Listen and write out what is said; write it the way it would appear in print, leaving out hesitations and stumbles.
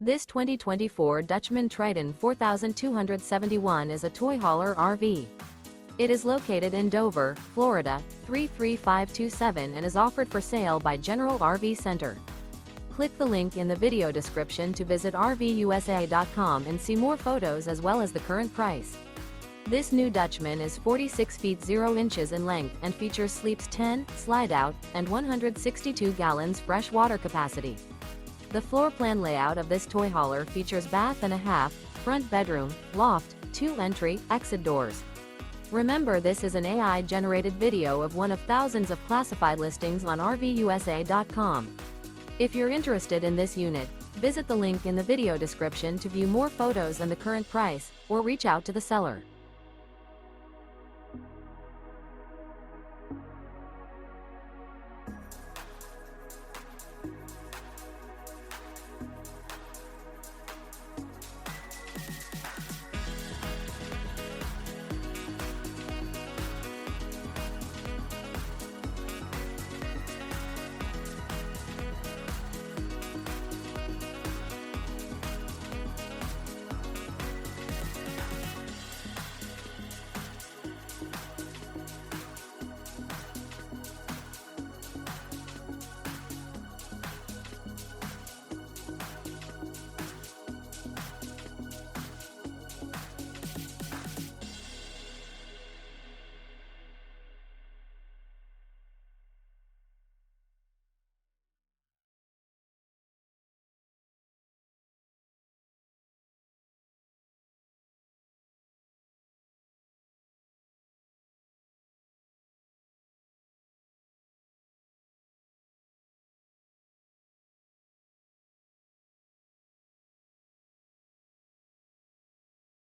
This 2024 Dutchmen Triton 4271 is a toy hauler RV. It is located in Dover, Florida, 33527 and is offered for sale by General RV Center. Click the link in the video description to visit RVUSA.com and see more photos as well as the current price. This new Dutchmen is 46 feet 0 inches in length and features sleeps 10, Slideout, and 162 gallons fresh water capacity. The floor plan layout of this toy hauler features bath and a half, front bedroom, loft, 2 entry, exit doors. Remember, this is an AI-generated video of one of thousands of classified listings on RVUSA.com. If you're interested in this unit, visit the link in the video description to view more photos and the current price, or reach out to the seller.